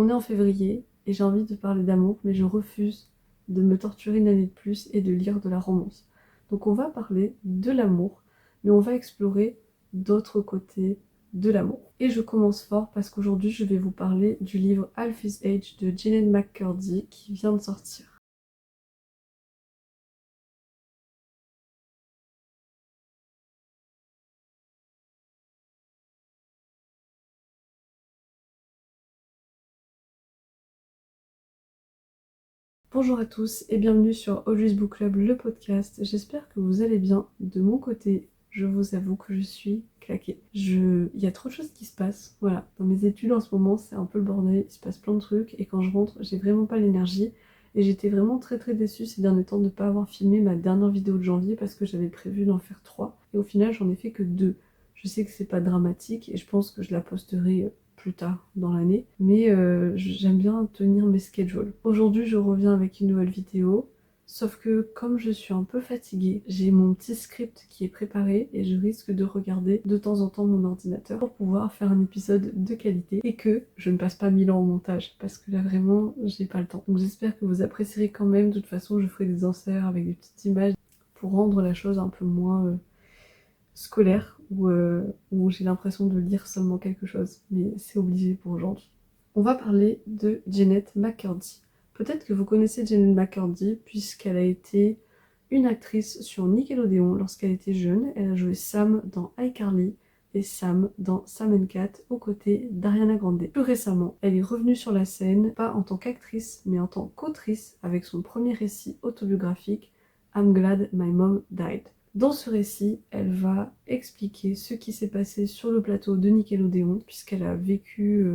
On est en février et j'ai envie de parler d'amour, mais je refuse de me torturer une année de plus et de lire de la romance. Donc on va parler de l'amour, mais on va explorer d'autres côtés de l'amour. Et je commence fort parce qu'aujourd'hui je vais vous parler du livre Alfie's Age de Jeanette McCurdy qui vient de sortir. Bonjour à tous et bienvenue sur Always Book Club, le podcast. J'espère que vous allez bien. De mon côté, je vous avoue que je suis claquée. Il y a trop de choses qui se passent. Voilà, dans mes études en ce moment, c'est un peu le bordel. Il se passe plein de trucs et quand je rentre, j'ai vraiment pas l'énergie. Et j'étais vraiment très déçue ces derniers temps de ne pas avoir filmé ma dernière vidéo de janvier parce que j'avais prévu d'en faire 3. Et au final, j'en ai fait que 2. Je sais que c'est pas dramatique et je pense que je la posterai plus tard dans l'année, mais j'aime bien tenir mes schedules. Aujourd'hui, je reviens avec une nouvelle vidéo, sauf que comme je suis un peu fatiguée, j'ai mon petit script qui est préparé et je risque de regarder de temps en temps mon ordinateur pour pouvoir faire un épisode de qualité et que je ne passe pas 1000 ans au montage, parce que là vraiment, j'ai pas le temps. Donc j'espère que vous apprécierez quand même. De toute façon, je ferai des inserts avec des petites images pour rendre la chose un peu moins scolaire où j'ai l'impression de lire seulement quelque chose, mais c'est obligé pour aujourd'hui. On va parler de Jeanette McCurdy. Peut-être que vous connaissez Jeanette McCurdy puisqu'elle a été une actrice sur Nickelodeon lorsqu'elle était jeune. Elle a joué Sam dans iCarly et Sam dans Sam & Cat aux côtés d'Ariana Grande. Plus récemment, elle est revenue sur la scène, pas en tant qu'actrice, mais en tant qu'autrice avec son premier récit autobiographique I'm Glad My Mom Died. Dans ce récit, elle va expliquer ce qui s'est passé sur le plateau de Nickelodeon, puisqu'elle a vécu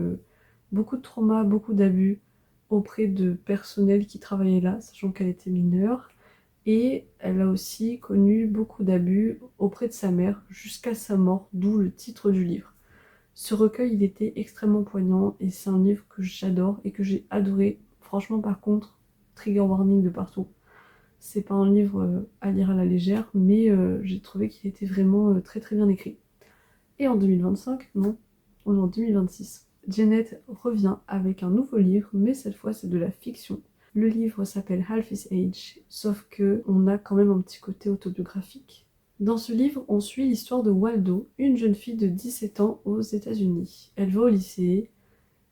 beaucoup de traumas, beaucoup d'abus auprès de personnel qui travaillait là, sachant qu'elle était mineure. Et elle a aussi connu beaucoup d'abus auprès de sa mère, jusqu'à sa mort, d'où le titre du livre. Ce recueil, il était extrêmement poignant, et c'est un livre que j'adore et que j'ai adoré. Franchement, par contre, trigger warning de partout. C'est pas un livre à lire à la légère, mais j'ai trouvé qu'il était vraiment très bien écrit. Et en 2025, non, on est en 2026. Jeanette revient avec un nouveau livre, mais cette fois c'est de la fiction. Le livre s'appelle Alfie's Age, sauf que on a quand même un petit côté autobiographique. Dans ce livre, on suit l'histoire de Waldo, une jeune fille de 17 ans aux États-Unis. Elle va au lycée,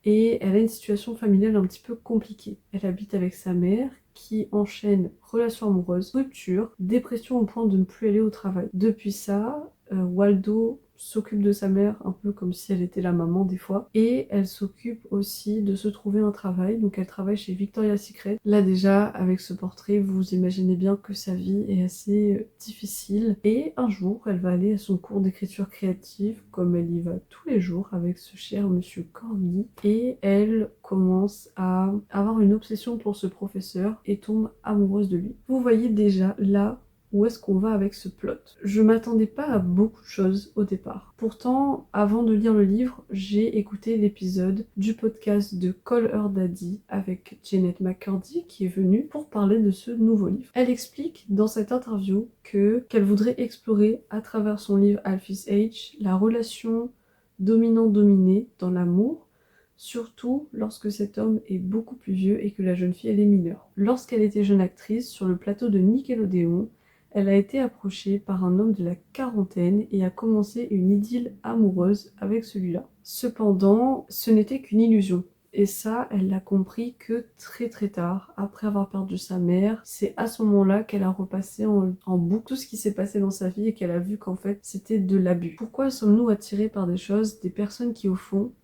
et elle a une situation familiale un petit peu compliquée. Elle habite avec sa mère qui enchaîne relation amoureuse, rupture, dépression au point de ne plus aller au travail. Depuis ça, Waldo s'occupe de sa mère un peu comme si elle était la maman des fois, et elle s'occupe aussi de se trouver un travail. Donc elle travaille chez Victoria's Secret. Là déjà, avec ce portrait, vous imaginez bien que sa vie est assez difficile, et un jour elle va aller à son cours d'écriture créative comme elle y va tous les jours avec ce cher monsieur Corny, et elle commence à avoir une obsession pour ce professeur et tombe amoureuse de lui. Vous voyez déjà là où est-ce qu'on va avec ce plot. Je m'attendais pas à beaucoup de choses au départ. Pourtant, avant de lire le livre, j'ai écouté l'épisode du podcast de Call Her Daddy avec Jeanette McCurdy qui est venue pour parler de ce nouveau livre. Elle explique dans cette interview qu'elle voudrait explorer à travers son livre Alfie's Age la relation dominant-dominé dans l'amour, surtout lorsque cet homme est beaucoup plus vieux et que la jeune fille elle est mineure. Lorsqu'elle était jeune actrice sur le plateau de Nickelodeon, elle a été approchée par un homme de la quarantaine et a commencé une idylle amoureuse avec celui-là. Cependant, ce n'était qu'une illusion. Et ça, elle l'a compris que très tard, après avoir perdu sa mère. C'est à ce moment-là qu'elle a repassé en boucle tout ce qui s'est passé dans sa vie et qu'elle a vu qu'en fait, c'était de l'abus. Pourquoi sommes-nous attirés par des choses, des personnes qui au fond,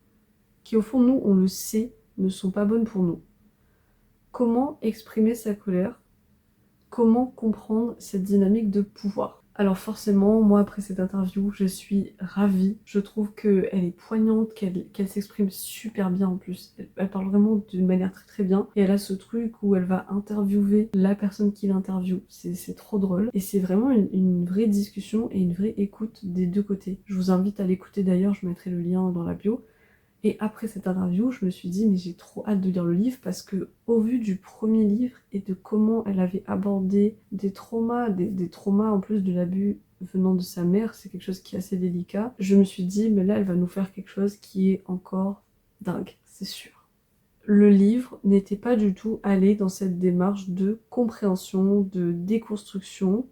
nous, on le sait, ne sont pas bonnes pour nous? Comment exprimer sa colère? Comment comprendre cette dynamique de pouvoir? Alors forcément, moi après cette interview, je suis ravie. Je trouve qu'elle est poignante, qu'elle s'exprime super bien en plus. Elle parle vraiment d'une manière très bien. Et elle a ce truc où elle va interviewer la personne qui l'interviewe. C'est trop drôle. Et c'est vraiment une vraie discussion et une vraie écoute des deux côtés. Je vous invite à l'écouter d'ailleurs, je mettrai le lien dans la bio. Et après cette interview, je me suis dit mais j'ai trop hâte de lire le livre parce que au vu du premier livre et de comment elle avait abordé des traumas, des traumas en plus de l'abus venant de sa mère, c'est quelque chose qui est assez délicat, je me suis dit mais là elle va nous faire quelque chose qui est encore dingue, c'est sûr. le livre n'était pas du tout allé dans cette démarche de compréhension, de déconstruction,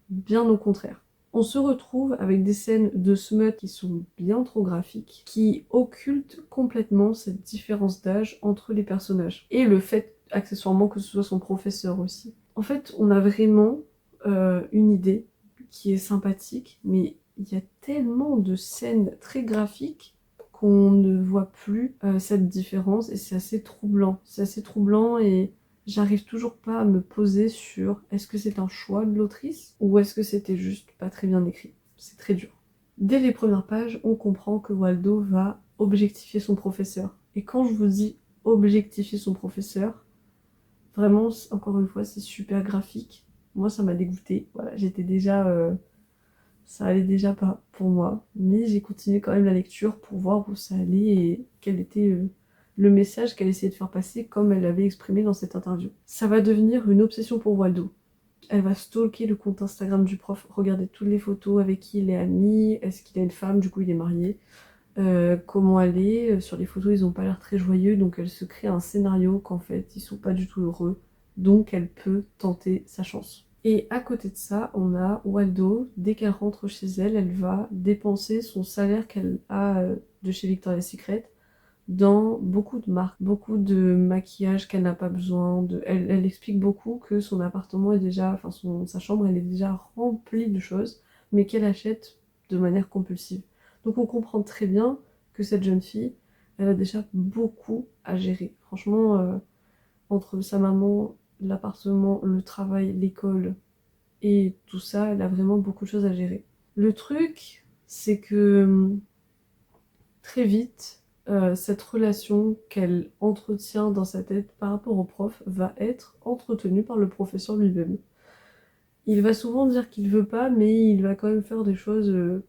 bien au contraire. On se retrouve avec des scènes de smut qui sont bien trop graphiques, qui occultent complètement cette différence d'âge entre les personnages. Et le fait, accessoirement, que ce soit son professeur aussi. En fait, on a vraiment une idée qui est sympathique, mais il y a tellement de scènes très graphiques qu'on ne voit plus cette différence, et c'est assez troublant. C'est assez troublant et j'arrive toujours pas à me poser sur est-ce que c'est un choix de l'autrice ou est-ce que c'était juste pas très bien écrit. C'est très dur. Dès les premières pages, on comprend que Waldo va objectifier son professeur. Et quand je vous dis objectifier son professeur, vraiment, encore une fois, c'est super graphique. Moi, ça m'a dégoûtée. Voilà, j'étais déjà... ça allait déjà pas pour moi. Mais j'ai continué quand même la lecture pour voir où ça allait et quel était le message qu'elle essayait de faire passer comme elle l'avait exprimé dans cette interview. Ça va devenir une obsession pour Waldo. Elle va stalker le compte Instagram du prof, regarder toutes les photos avec qui il est ami, est-ce qu'il a une femme, du coup il est marié, comment elle est, sur les photos ils ont pas l'air très joyeux, donc elle se crée un scénario qu'en fait ils sont pas du tout heureux, donc elle peut tenter sa chance. Et à côté de ça, on a Waldo, dès qu'elle rentre chez elle, elle va dépenser son salaire qu'elle a de chez Victoria's Secret dans beaucoup de marques, beaucoup de maquillage qu'elle n'a pas besoin. Elle explique beaucoup que son appartement est déjà, enfin sa chambre, elle est déjà remplie de choses, mais qu'elle achète de manière compulsive. Donc on comprend très bien que cette jeune fille, elle a déjà beaucoup à gérer. Franchement, entre sa maman, l'appartement, le travail, l'école et tout ça, elle a vraiment beaucoup de choses à gérer. Le truc, c'est que très vite, cette relation qu'elle entretient dans sa tête par rapport au prof va être entretenue par le professeur lui-même. Il va souvent dire qu'il veut pas, mais il va quand même faire des choses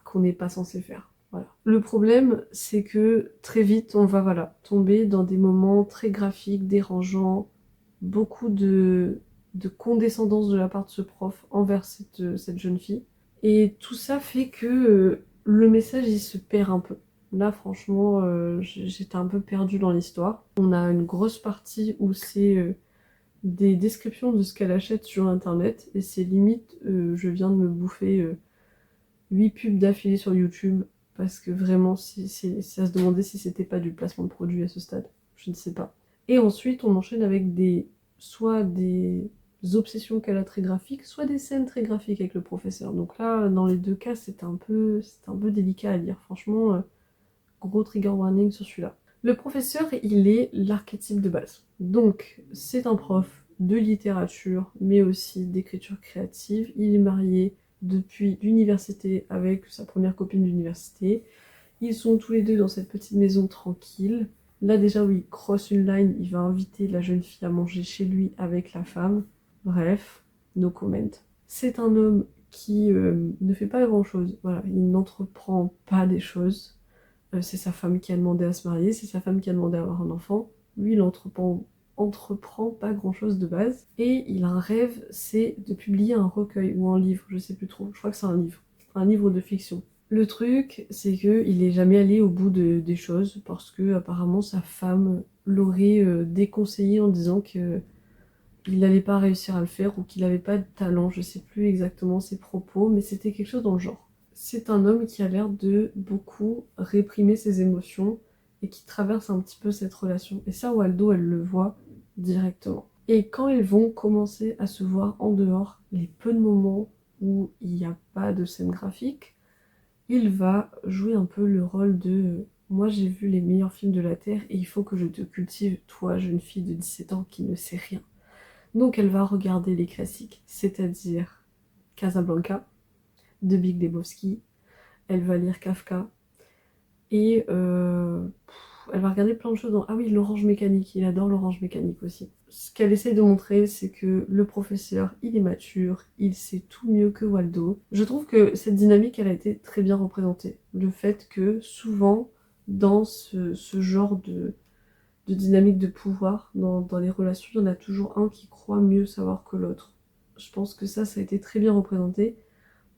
qu'on n'est pas censé faire. Voilà. Le problème, c'est que très vite, on va tomber dans des moments très graphiques, dérangeants, beaucoup de condescendance de la part de ce prof envers cette jeune fille. Et tout ça fait que le message, il se perd un peu. Là, franchement, j'étais un peu perdue dans l'histoire. On a une grosse partie où c'est des descriptions de ce qu'elle achète sur Internet, et c'est limite, je viens de me bouffer 8 pubs d'affilée sur YouTube, parce que vraiment, c'est à se demander si c'était pas du placement de produit à ce stade. Je ne sais pas. Et ensuite, on enchaîne avec soit des obsessions qu'elle a très graphiques, soit des scènes très graphiques avec le professeur. Donc là, dans les deux cas, c'est un peu délicat à lire. Franchement, gros trigger warning sur celui-là. Le professeur, il est l'archétype de base. Donc, c'est un prof de littérature, mais aussi d'écriture créative. Il est marié depuis l'université avec sa première copine d'université. Ils sont tous les deux dans cette petite maison tranquille. Là déjà où il cross une line, il va inviter la jeune fille à manger chez lui avec la femme. Bref, no comment. C'est un homme qui ne fait pas grand chose. Voilà, il n'entreprend pas des choses. C'est sa femme qui a demandé à se marier, c'est sa femme qui a demandé à avoir un enfant. Lui, il entreprend pas grand chose de base. Et il a un rêve, c'est de publier un recueil ou un livre, je sais plus trop. Je crois que c'est un livre de fiction. Le truc, c'est qu'il est jamais allé au bout des choses parce que apparemment sa femme l'aurait déconseillé en disant que il n'allait pas réussir à le faire ou qu'il n'avait pas de talent. Je sais plus exactement ses propos, mais c'était quelque chose dans le genre. C'est un homme qui a l'air de beaucoup réprimer ses émotions et qui traverse un petit peu cette relation. Et ça, Waldo, elle le voit directement. Et quand ils vont commencer à se voir en dehors, les peu de moments où il n'y a pas de scène graphique, il va jouer un peu le rôle de moi j'ai vu les meilleurs films de la Terre et il faut que je te cultive, toi jeune fille de 17 ans qui ne sait rien. Donc elle va regarder les classiques, c'est-à-dire Casablanca, de Big Lebowski, elle va lire Kafka, et elle va regarder plein de choses dans... Ah oui, l'Orange Mécanique, il adore l'Orange Mécanique aussi. Ce qu'elle essaie de montrer, c'est que le professeur, il est mature, il sait tout mieux que Waldo. Je trouve que cette dynamique, elle a été très bien représentée. Le fait que souvent, dans ce genre de dynamique de pouvoir, dans les relations, il y en a toujours un qui croit mieux savoir que l'autre. Je pense que ça a été très bien représenté.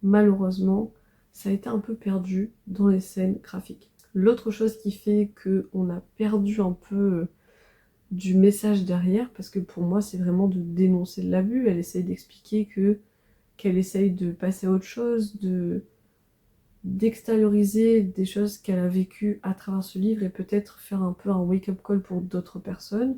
Malheureusement, ça a été un peu perdu dans les scènes graphiques. L'autre chose qui fait qu'on a perdu un peu du message derrière, parce que pour moi c'est vraiment de dénoncer l'abus. Elle essaye d'expliquer qu'elle essaye de passer à autre chose, d'extérioriser des choses qu'elle a vécues à travers ce livre et peut-être faire un peu un wake-up call pour d'autres personnes.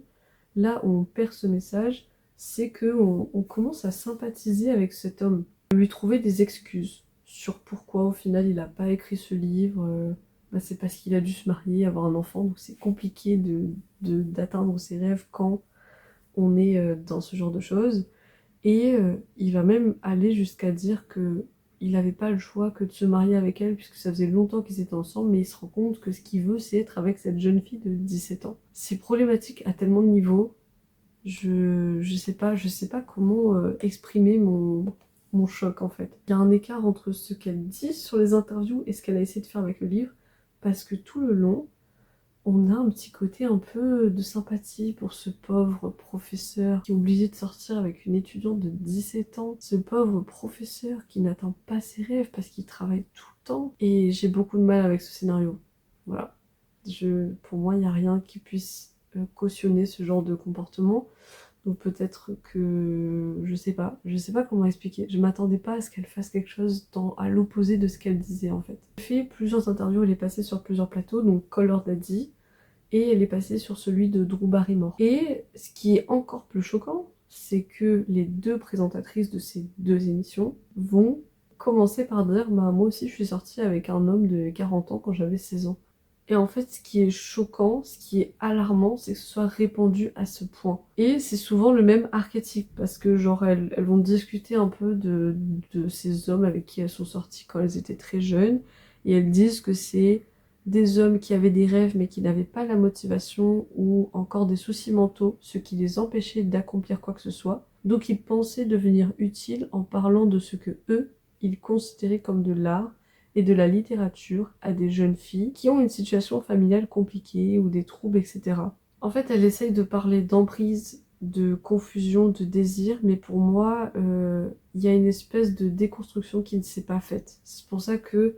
Là où on perd ce message, c'est qu'on commence à sympathiser avec cet homme, lui trouver des excuses sur pourquoi au final il n'a pas écrit ce livre. C'est parce qu'il a dû se marier, avoir un enfant, donc c'est compliqué d'atteindre ses rêves quand on est dans ce genre de choses. Et il va même aller jusqu'à dire que il n'avait pas le choix que de se marier avec elle, puisque ça faisait longtemps qu'ils étaient ensemble, mais il se rend compte que ce qu'il veut, c'est être avec cette jeune fille de 17 ans. C'est problématique à tellement de niveaux. Je sais pas comment exprimer mon choc en fait. Il y a un écart entre ce qu'elle dit sur les interviews et ce qu'elle a essayé de faire avec le livre, parce que tout le long, on a un petit côté un peu de sympathie pour ce pauvre professeur qui est obligé de sortir avec une étudiante de 17 ans. Ce pauvre professeur qui n'atteint pas ses rêves parce qu'il travaille tout le temps. Et j'ai beaucoup de mal avec ce scénario. Voilà. Pour moi, il n'y a rien qui puisse cautionner ce genre de comportement. Donc peut-être que je sais pas comment expliquer. Je m'attendais pas à ce qu'elle fasse quelque chose à l'opposé de ce qu'elle disait en fait. Elle fait plusieurs interviews, elle est passée sur plusieurs plateaux, donc Color Daddy, et elle est passée sur celui de Drew Barrymore. Et ce qui est encore plus choquant, c'est que les deux présentatrices de ces deux émissions vont commencer par dire bah moi aussi je suis sortie avec un homme de 40 ans quand j'avais 16 ans. Et en fait, ce qui est choquant, ce qui est alarmant, c'est que ce soit répandu à ce point. Et c'est souvent le même archétype, parce que genre elles vont discuter un peu de ces hommes avec qui elles sont sorties quand elles étaient très jeunes, et elles disent que c'est des hommes qui avaient des rêves mais qui n'avaient pas la motivation ou encore des soucis mentaux, ce qui les empêchait d'accomplir quoi que ce soit. Donc ils pensaient devenir utiles en parlant de ce que eux, ils considéraient comme de l'art et de la littérature à des jeunes filles qui ont une situation familiale compliquée ou des troubles, etc. En fait, elle essaye de parler d'emprise, de confusion, de désir, mais pour moi, il y a une espèce de déconstruction qui ne s'est pas faite. C'est pour ça que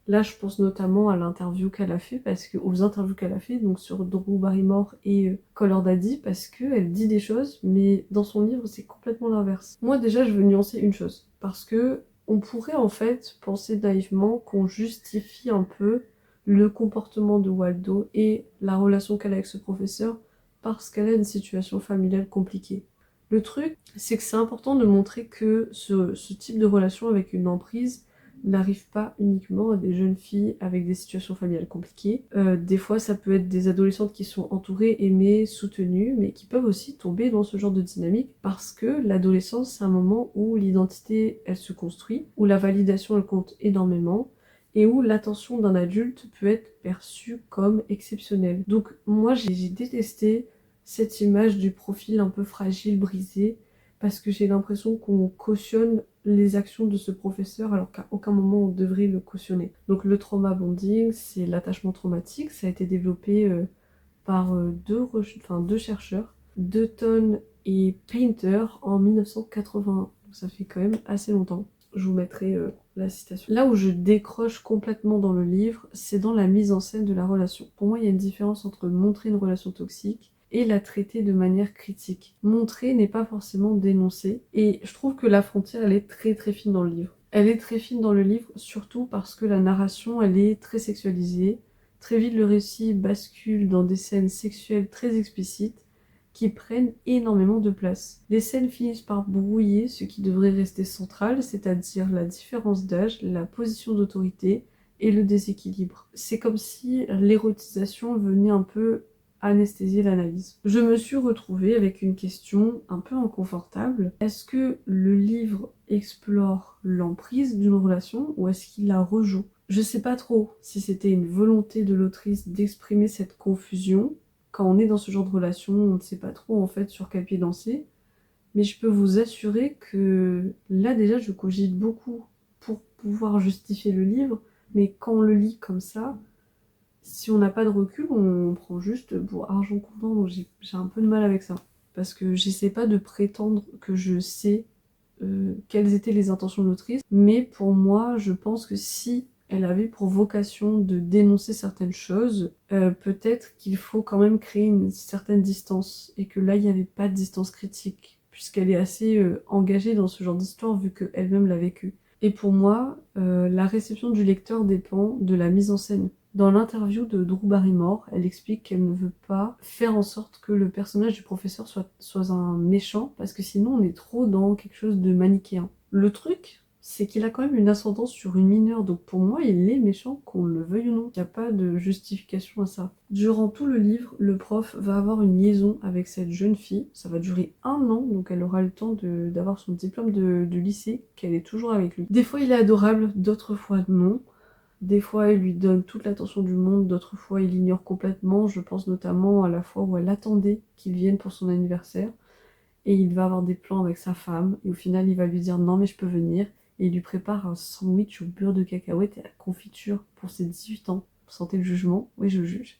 là, je pense notamment à l'interview qu'elle a fait, aux interviews qu'elle a fait, donc sur Drew Barrymore et Color Daddy, parce qu'elle dit des choses, mais dans son livre, c'est complètement l'inverse. Moi, déjà, je veux nuancer une chose, parce que on pourrait en fait penser naïvement qu'on justifie un peu le comportement de Waldo et la relation qu'elle a avec ce professeur parce qu'elle a une situation familiale compliquée. Le truc, c'est que c'est important de montrer que ce type de relation avec une emprise n'arrive pas uniquement à des jeunes filles avec des situations familiales compliquées. Des fois, ça peut être des adolescentes qui sont entourées, aimées, soutenues, mais qui peuvent aussi tomber dans ce genre de dynamique parce que l'adolescence, c'est un moment où l'identité, elle se construit, où la validation, elle compte énormément, et où l'attention d'un adulte peut être perçue comme exceptionnelle. Donc moi, j'ai détesté cette image du profil un peu fragile, brisé, parce que j'ai l'impression qu'on cautionne les actions de ce professeur alors qu'à aucun moment on devrait le cautionner. Donc le trauma bonding, c'est l'attachement traumatique, ça a été développé par deux chercheurs, Dutton et Painter en 1981. Donc ça fait quand même assez longtemps. Je vous mettrai la citation. Là où je décroche complètement dans le livre, c'est dans la mise en scène de la relation. Pour moi, il y a une différence entre montrer une relation toxique et la traiter de manière critique. Montrer n'est pas forcément dénoncer, et je trouve que la frontière, elle est très très fine dans le livre. Elle est très fine dans le livre, surtout parce que la narration, elle est très sexualisée. Très vite, le récit bascule dans des scènes sexuelles très explicites qui prennent énormément de place. Les scènes finissent par brouiller ce qui devrait rester central, c'est-à-dire la différence d'âge, la position d'autorité et le déséquilibre. C'est comme si l'érotisation venait un peu anesthésier l'analyse. Je me suis retrouvée avec une question un peu inconfortable. Est-ce que le livre explore l'emprise d'une relation ou est-ce qu'il la rejoue? Je sais pas trop si c'était une volonté de l'autrice d'exprimer cette confusion. Quand on est dans ce genre de relation, on ne sait pas trop en fait sur quel pied danser. Mais je peux vous assurer que là déjà je cogite beaucoup pour pouvoir justifier le livre. Mais quand on le lit comme ça, si on n'a pas de recul, on prend juste pour argent comptant. Donc j'ai un peu de mal avec ça. Parce que j'essaie pas de prétendre que je sais quelles étaient les intentions de l'autrice. Mais pour moi, je pense que si elle avait pour vocation de dénoncer certaines choses, peut-être qu'il faut quand même créer une certaine distance, et que là, il n'y avait pas de distance critique, puisqu'elle est assez engagée dans ce genre d'histoire, vu qu'elle-même l'a vécu. Et pour moi, la réception du lecteur dépend de la mise en scène. Dans l'interview de Drew Barrymore, elle explique qu'elle ne veut pas faire en sorte que le personnage du professeur soit un méchant, parce que sinon on est trop dans quelque chose de manichéen. Le truc, c'est qu'il a quand même une ascendance sur une mineure, donc pour moi il est méchant, qu'on le veuille ou non. Il n'y a pas de justification à ça. Durant tout le livre, le prof va avoir une liaison avec cette jeune fille, ça va durer 1 an, donc elle aura le temps d'avoir son diplôme de lycée, qu'elle est toujours avec lui. Des fois il est adorable, d'autres fois non. Des fois, il lui donne toute l'attention du monde, d'autres fois, il l'ignore complètement. Je pense notamment à la fois où elle attendait qu'il vienne pour son anniversaire, et il va avoir des plans avec sa femme, et au final, il va lui dire non, mais je peux venir, et il lui prépare un sandwich au beurre de cacahuète et à la confiture pour ses 18 ans. Vous sentez le jugement? Oui, je juge.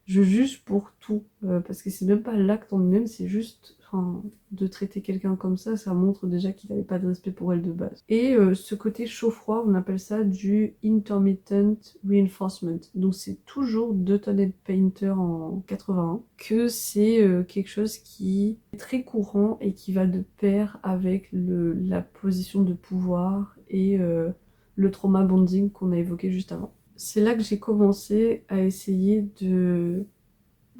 Je juge pour tout, parce que c'est même pas l'acte en lui-même, c'est juste, enfin, de traiter quelqu'un comme ça montre déjà qu'il n'avait pas de respect pour elle de base. Et ce côté chaud-froid, on appelle ça du intermittent reinforcement. Donc c'est toujours Dutton Painter en 81, que c'est quelque chose qui est très courant et qui va de pair avec la position de pouvoir et le trauma bonding qu'on a évoqué juste avant. C'est là que j'ai commencé à essayer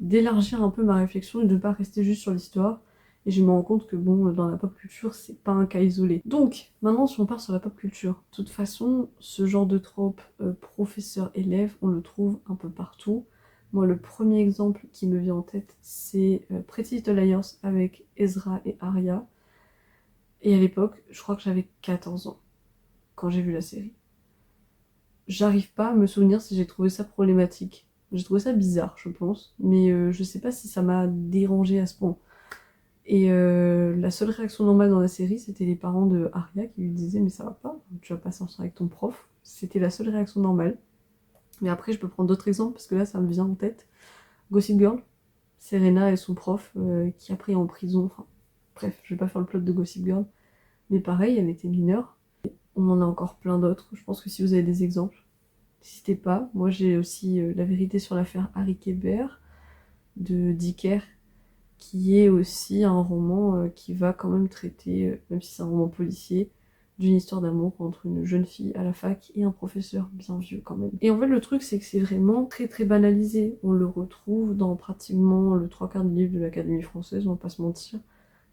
d'élargir un peu ma réflexion et de ne pas rester juste sur l'histoire. Et je me rends compte que bon, dans la pop culture, c'est pas un cas isolé. Donc, maintenant, si on part sur la pop culture, de toute façon, ce genre de trope professeur-élève, on le trouve un peu partout. Moi, le premier exemple qui me vient en tête, c'est Pretty Little Liars avec Ezra et Arya. Et à l'époque, je crois que j'avais 14 ans quand j'ai vu la série. J'arrive pas à me souvenir si j'ai trouvé ça problématique. J'ai trouvé ça bizarre, je pense, mais je sais pas si ça m'a dérangé à ce point. Et la seule réaction normale dans la série, c'était les parents de Arya qui lui disaient mais ça va pas, tu vas pas sortir avec ton prof. C'était la seule réaction normale. Mais après, je peux prendre d'autres exemples parce que là, ça me vient en tête. Gossip Girl, Serena et son prof qui après est en prison. Enfin, bref, je vais pas faire le plot de Gossip Girl. Mais pareil, elle était mineure. On en a encore plein d'autres. Je pense que si vous avez des exemples, n'hésitez pas. Moi, j'ai aussi La vérité sur l'affaire Harry Kéber de Dicker, qui est aussi un roman qui va quand même traiter, même si c'est un roman policier, d'une histoire d'amour entre une jeune fille à la fac et un professeur bien vieux quand même. Et en fait, le truc, c'est que c'est vraiment très très banalisé. On le retrouve dans pratiquement le 3/4 des livres de l'Académie française, on va pas se mentir.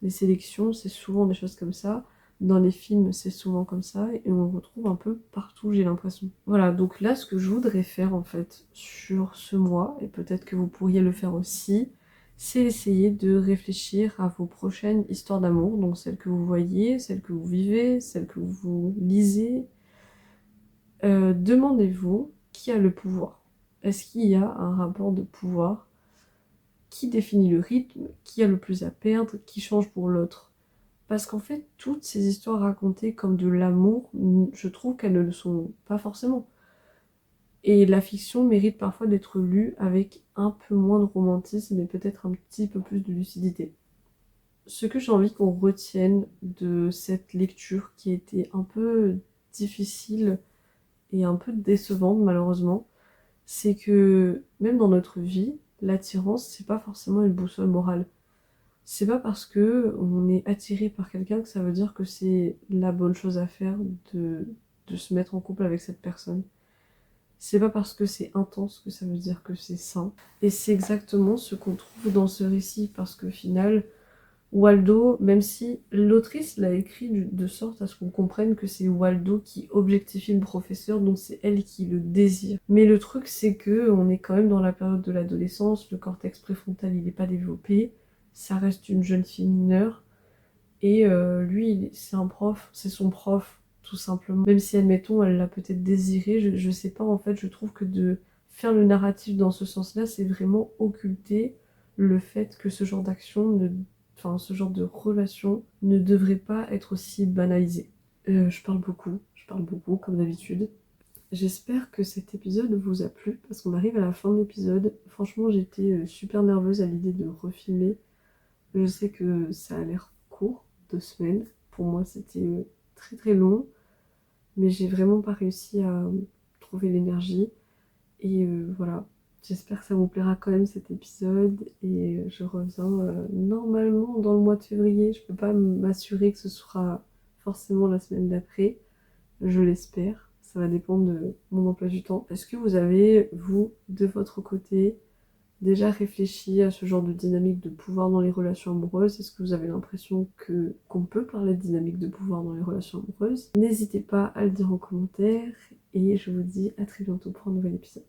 Les sélections, c'est souvent des choses comme ça. Dans les films, c'est souvent comme ça, et on le retrouve un peu partout, j'ai l'impression. Voilà, donc là, ce que je voudrais faire, en fait, sur ce mois, et peut-être que vous pourriez le faire aussi, c'est essayer de réfléchir à vos prochaines histoires d'amour, donc celles que vous voyez, celles que vous vivez, celles que vous lisez. Demandez-vous qui a le pouvoir. Est-ce qu'il y a un rapport de pouvoir? Qui définit le rythme? Qui a le plus à perdre? Qui change pour l'autre? Parce qu'en fait, toutes ces histoires racontées comme de l'amour, je trouve qu'elles ne le sont pas forcément. Et la fiction mérite parfois d'être lue avec un peu moins de romantisme et peut-être un petit peu plus de lucidité. Ce que j'ai envie qu'on retienne de cette lecture qui était un peu difficile et un peu décevante malheureusement, c'est que même dans notre vie, l'attirance, c'est pas forcément une boussole morale. C'est pas parce que on est attiré par quelqu'un que ça veut dire que c'est la bonne chose à faire de se mettre en couple avec cette personne. C'est pas parce que c'est intense que ça veut dire que c'est sain. Et c'est exactement ce qu'on trouve dans ce récit, parce qu'au final, Waldo, même si l'autrice l'a écrit de sorte à ce qu'on comprenne que c'est Waldo qui objectifie le professeur, donc c'est elle qui le désire. Mais le truc, c'est que on est quand même dans la période de l'adolescence, le cortex préfrontal il n'est pas développé, ça reste une jeune fille mineure, et lui, c'est un prof, c'est son prof, tout simplement. Même si, admettons, elle l'a peut-être désiré, je sais pas, en fait, je trouve que de faire le narratif dans ce sens-là, c'est vraiment occulter le fait que ce genre d'action, enfin, ce genre de relation ne devrait pas être aussi banalisé. Je parle beaucoup, comme d'habitude. J'espère que cet épisode vous a plu, parce qu'on arrive à la fin de l'épisode. Franchement, j'étais super nerveuse à l'idée de refilmer. Je sais que ça a l'air court, 2 semaines. Pour moi, c'était très très long. Mais j'ai vraiment pas réussi à retrouver l'énergie. Et voilà, j'espère que ça vous plaira quand même cet épisode. Et je reviens normalement dans le mois de février. Je peux pas m'assurer que ce sera forcément la semaine d'après. Je l'espère. Ça va dépendre de mon emploi du temps. Est-ce que vous avez, vous, de votre côté, déjà réfléchi à ce genre de dynamique de pouvoir dans les relations amoureuses? Est-ce que vous avez l'impression qu'on peut parler de dynamique de pouvoir dans les relations amoureuses? N'hésitez pas à le dire en commentaire et je vous dis à très bientôt pour un nouvel épisode.